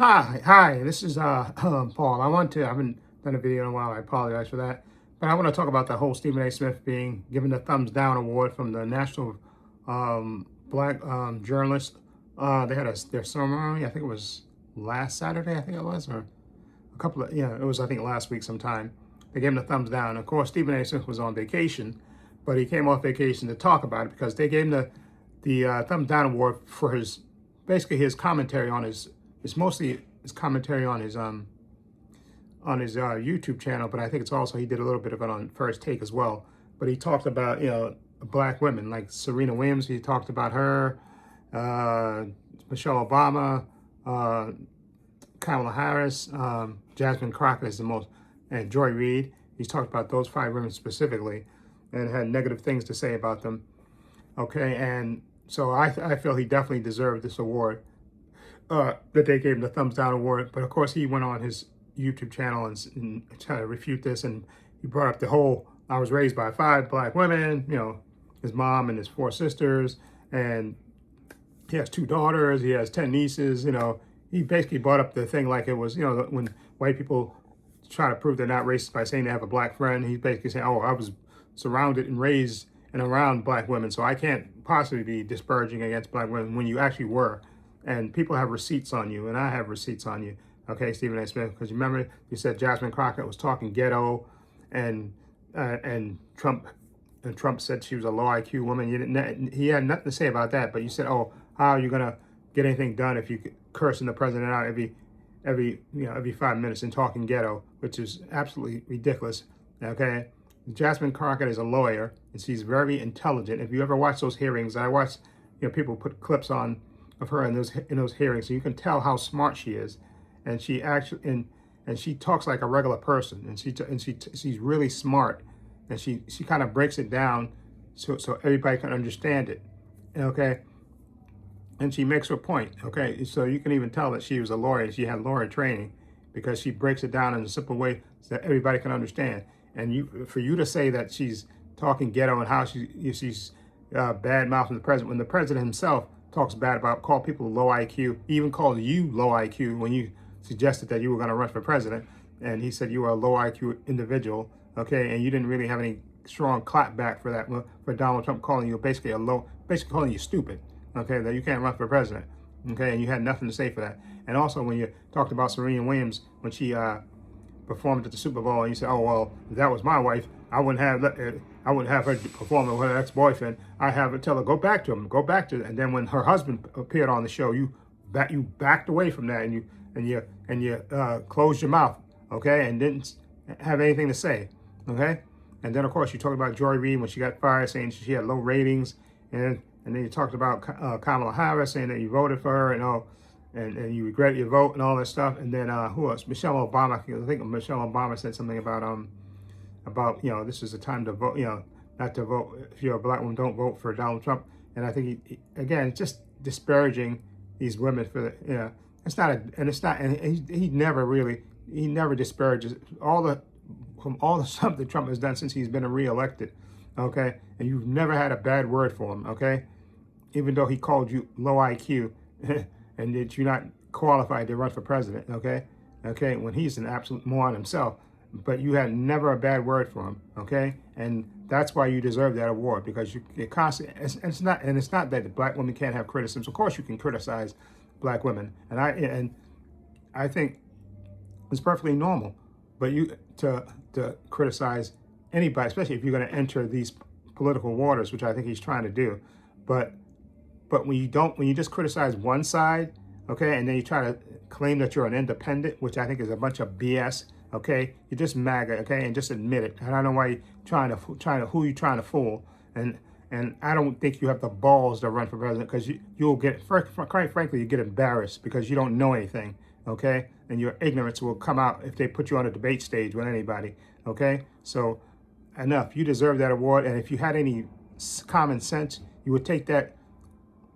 Hi, this is Paul. I haven't done a video in a while. I apologize for that. But I want to talk about the whole Stephen A. Smith being given the thumbs down award from the National Black Journalist. They had their ceremony. I think it was last Saturday. I think it was, or it was, I think, last week sometime. They gave him the thumbs down. Of course, Stephen A. Smith was on vacation, but he came off vacation to talk about it because they gave him the thumbs down award for basically his commentary on it's mostly his commentary on his YouTube channel, but I think it's also he did a little bit of it on First Take as well. But he talked about black women like Serena Williams. He talked about her, Michelle Obama, Kamala Harris, Jasmine Crockett is the most, and Joy Reid. He's talked about those 5 women specifically, and had negative things to say about them. Okay, and so I feel he definitely deserved this award. That they gave him the thumbs down award. But of course, he went on his YouTube channel and tried to refute this. And he brought up the whole, I was raised by 5 black women, his mom and his 4 sisters. And he has 2 daughters. He has 10 nieces. He basically brought up the thing like it was, when white people try to prove they're not racist by saying they have a black friend. He's basically saying, oh, I was surrounded and raised and around black women, so I can't possibly be disparaging against black women when you actually were. And people have receipts on you, and I have receipts on you, okay, Stephen A. Smith, because you remember you said Jasmine Crockett was talking ghetto, and Trump said she was a low IQ woman. He had nothing to say about that, but you said, oh, how are you gonna get anything done if you cursing the president out every 5 minutes and talking ghetto, which is absolutely ridiculous, okay? Jasmine Crockett is a lawyer, and she's very intelligent. If you ever watch those hearings, I watched, people put clips on of her in those hearings, so you can tell how smart she is, and she actually and she talks like a regular person, and she's really smart, and she kind of breaks it down so everybody can understand it, okay? And she makes her point, okay? So you can even tell that she was a lawyer. She had lawyer training because she breaks it down in a simple way so that everybody can understand. And for you to say that she's talking ghetto and how she's bad mouthing the president, when the president himself talks bad about, call people low IQ, he even called you low IQ when you suggested that you were going to run for president, and he said you were a low IQ individual, okay, and you didn't really have any strong clap back for that, for Donald Trump calling you basically calling you stupid, okay, that you can't run for president, okay, and you had nothing to say for that. And also when you talked about Serena Williams, when she performed at the Super Bowl, and you said, oh, well, if that was my wife, I wouldn't have her perform with her ex-boyfriend. I have her tell her, go back to him, and then when her husband appeared on the show, you backed away from that, and you closed your mouth, okay, and didn't have anything to say, okay. And then of course you talked about Joy Reid when she got fired, saying she had low ratings, and then you talked about Kamala Harris, saying that you voted for her and all, and you regret your vote and all that stuff. And then who else? Michelle Obama. I think Michelle Obama said something about this is the time to vote, not to vote. If you're a black woman, don't vote for Donald Trump. And I think he again, just disparaging these women for the, it's not and he never disparages from all the stuff that Trump has done since he's been reelected, okay? And you've never had a bad word for him, okay? Even though he called you low IQ and that you're not qualified to run for president, okay? Okay, when he's an absolute moron himself, but you had never a bad word for him, okay? And that's why you deserve that award, because you're constantly, it's not that black women can't have criticisms. Of course you can criticize black women, and I think it's perfectly normal, but you to criticize anybody, especially if you're going to enter these political waters, which I think he's trying to do. But when you just criticize one side, okay, and then you try to claim that you're an independent, which I think is a bunch of BS, okay, you're just MAGA, okay, and just admit it. And I don't know why you're trying to fool, and I don't think you have the balls to run for president, because you'll get, quite frankly, you get embarrassed because you don't know anything, okay, and your ignorance will come out if they put you on a debate stage with anybody, okay. So enough. You deserve that award, and if you had any common sense, you would take that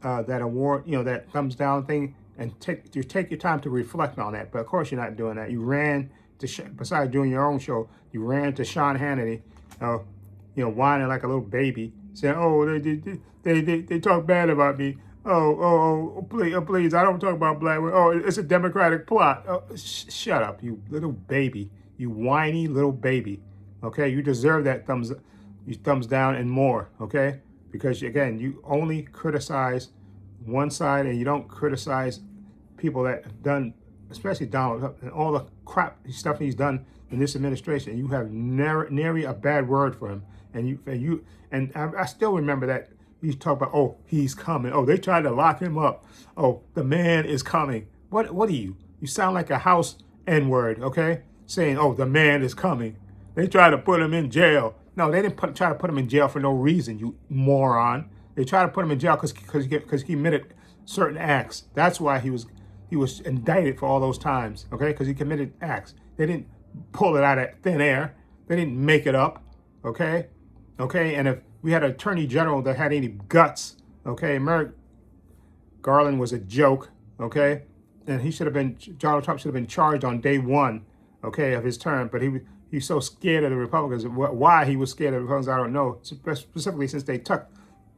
award, that thumbs down thing, and take your time to reflect on that. But of course, you're not doing that. You ran to besides doing your own show, you ran to Sean Hannity, whining like a little baby, saying, "Oh, they talk bad about me. Please, I don't talk about black women. Oh, it's a Democratic plot. Oh, shut up, you little baby. You whiny little baby. Okay, you deserve that thumbs down and more. Okay, because again, you only criticize one side and you don't criticize people that have done, especially Donald Trump and all the crap stuff he's done in this administration. You have nary a bad word for him, and I still remember that you talk about, oh, he's coming. Oh, they tried to lock him up. Oh, the man is coming. What are you? You sound like a house N-word, okay? Saying, oh, the man is coming. They tried to put him in jail. No, they didn't try to put him in jail for no reason, you moron. They tried to put him in jail because he committed certain acts. That's why he was indicted for all those times, okay? Because he committed acts. They didn't pull it out of thin air. They didn't make it up, okay? Okay, and if we had an attorney general that had any guts, okay, Merrick Garland was a joke, okay? And Donald Trump should have been charged on day one, okay, of his term. But he's so scared of the Republicans. Why he was scared of the Republicans, I don't know. Specifically since they took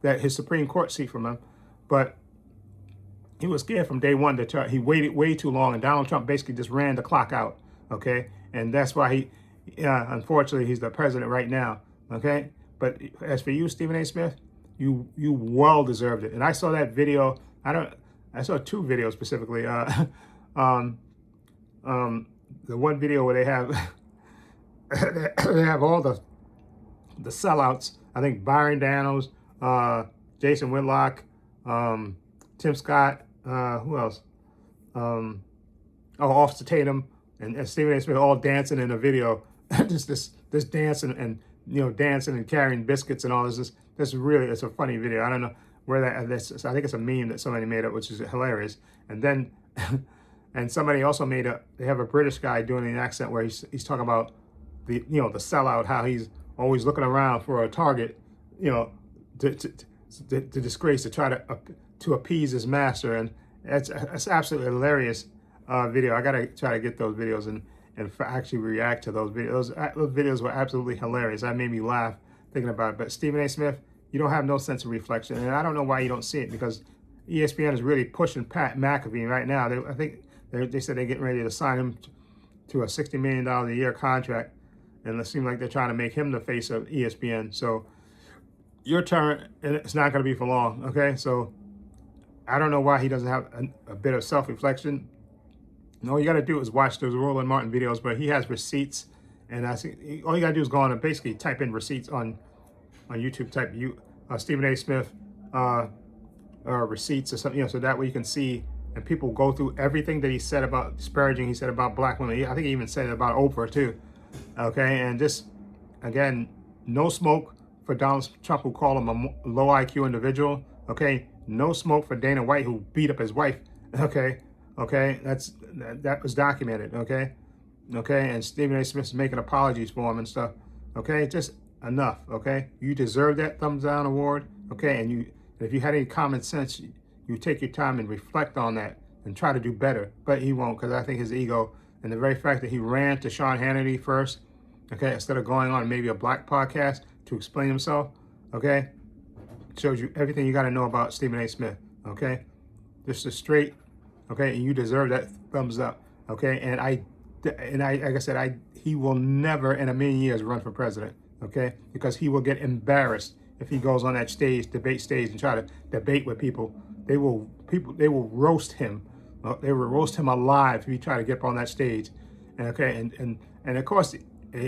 his Supreme Court seat from him. But he was scared from day one. He waited way too long, and Donald Trump basically just ran the clock out, okay? And that's why unfortunately, he's the president right now, okay? But as for you, Stephen A. Smith, you well deserved it. And I saw that video. I saw two videos specifically. The one video where they have they have all the sellouts. I think Byron Daniels, Jason Whitlock, Tim Scott, who else? Officer Tatum and Stephen A. Smith all dancing in a video. just this dancing and dancing and carrying biscuits and all this. It's a funny video. I don't know where that's. I think it's a meme that somebody made up, which is hilarious. And then, and somebody also they have a British guy doing an accent where he's talking about the sellout, how he's always looking around for a target, to disgrace, to try to appease his master. And it's absolutely hilarious video. I gotta try to get those videos and actually react to those videos. Those videos were absolutely hilarious. That made me laugh thinking about it. But Stephen A. Smith, you don't have no sense of reflection. And I don't know why you don't see it, because ESPN is really pushing Pat McAfee right now. I think they said they're getting ready to sign him to a $60 million a year contract. And it seems like they're trying to make him the face of ESPN. So your turn, and it's not going to be for long, okay? So I don't know why he doesn't have a bit of self-reflection. And all you got to do is watch those Roland Martin videos, but he has receipts. And I think all you got to do is go on and basically type in receipts on YouTube, type Stephen A. Smith receipts or something, so that way you can see, and people go through everything that he said about disparaging, he said about black women. I think he even said it about Oprah too. Okay, and just, again, no smoke for Donald Trump, who called him a low IQ individual. Okay, no smoke for Dana White, who beat up his wife. Okay, that was documented. Okay, and Stephen A. Smith is making apologies for him and stuff. Okay, just enough. Okay, you deserve that thumbs down award. Okay, and if you had any common sense, you take your time and reflect on that and try to do better. But he won't, because I think his ego and the very fact that he ran to Sean Hannity first, okay, instead of going on maybe a black podcast to explain himself, okay, shows you everything you got to know about Stephen A. Smith. Okay, just a straight, okay, and you deserve that thumbs up. Okay, and like I said, he will never in a million years run for president. Okay, because he will get embarrassed if he goes on that debate stage and try to debate with people. They will roast him. They will roast him alive if he try to get up on that stage. And okay, and of course,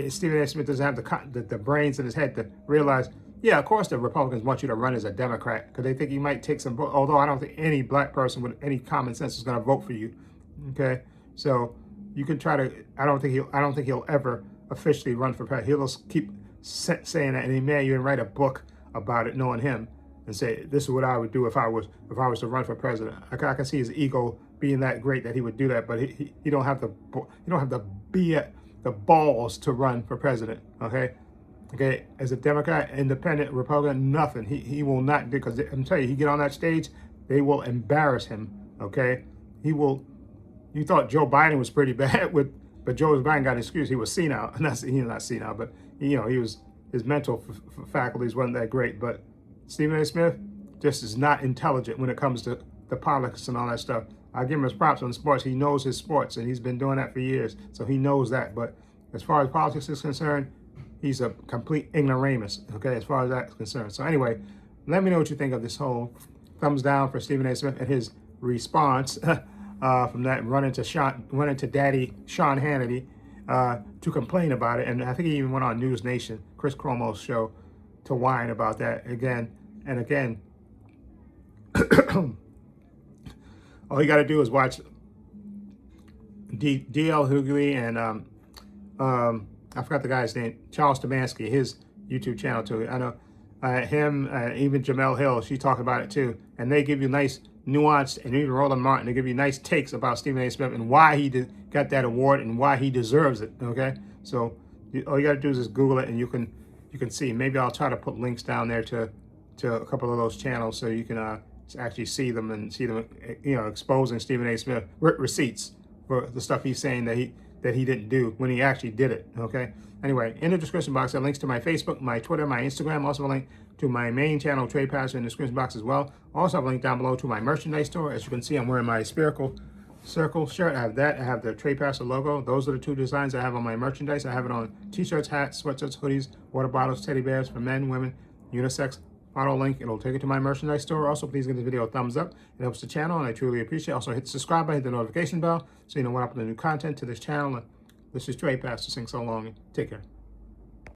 Stephen A. Smith doesn't have the brains in his head to realize, yeah, of course the Republicans want you to run as a Democrat because they think you might take some vote. Although I don't think any black person with any common sense is going to vote for you. Okay, so you can try to. I don't think he'll ever officially run for president. He'll just keep saying that, and he may even write a book about it, knowing him, and say, this is what I would do if I was to run for president. I can see his ego being that great that he would do that, but he don't have the balls to run for president. Okay, as a Democrat, Independent, Republican, nothing. He will not do, because I'm telling you, he get on that stage, they will embarrass him. Okay, he will. You thought Joe Biden was pretty bad but Joe Biden got an excuse. He was senile. He's not senile, but his mental faculties wasn't that great. But Stephen A. Smith, just is not intelligent when it comes to the politics and all that stuff. I give him his props on sports. He knows his sports, and he's been doing that for years, so he knows that. But as far as politics is concerned, he's a complete ignoramus, okay, as far as that's concerned. So anyway, let me know what you think of this whole thumbs down for Stephen A. Smith and his response from that running to Daddy Sean Hannity to complain about it. And I think he even went on News Nation, Chris Cuomo's show, to whine about that again and again. All you got to do is watch D.L. Hughley and I forgot the guy's name, Charles Tamansky, his YouTube channel too. I know him, even Jamel Hill, she talked about it too. And they give you nice nuanced, and even Roland Martin, they give you nice takes about Stephen A. Smith and why he got that award and why he deserves it, okay? So all you got to do is just Google it, and you can see. Maybe I'll try to put links down there to a couple of those channels so you can actually see them and see them, exposing Stephen A. Smith receipts for the stuff he's saying that he didn't do when he actually did it, okay? Anyway, in the description box, there are links to my Facebook, my Twitter, my Instagram, also a link to my main channel, Trepacer, in the description box as well. Also have a link down below to my merchandise store. As you can see, I'm wearing my spherical circle shirt. I have that. I have the Trepacer logo. Those are the two designs I have on my merchandise. I have it on t-shirts, hats, sweatshirts, hoodies, water bottles, teddy bears for men, women, unisex. Follow link. It'll take you to my merchandise store. Also, please give this video a thumbs up. It helps the channel, and I truly appreciate it. Also, hit the subscribe button, hit the notification bell, so you know when I upload new content to this channel. This is Trepacer saying so long. Take care.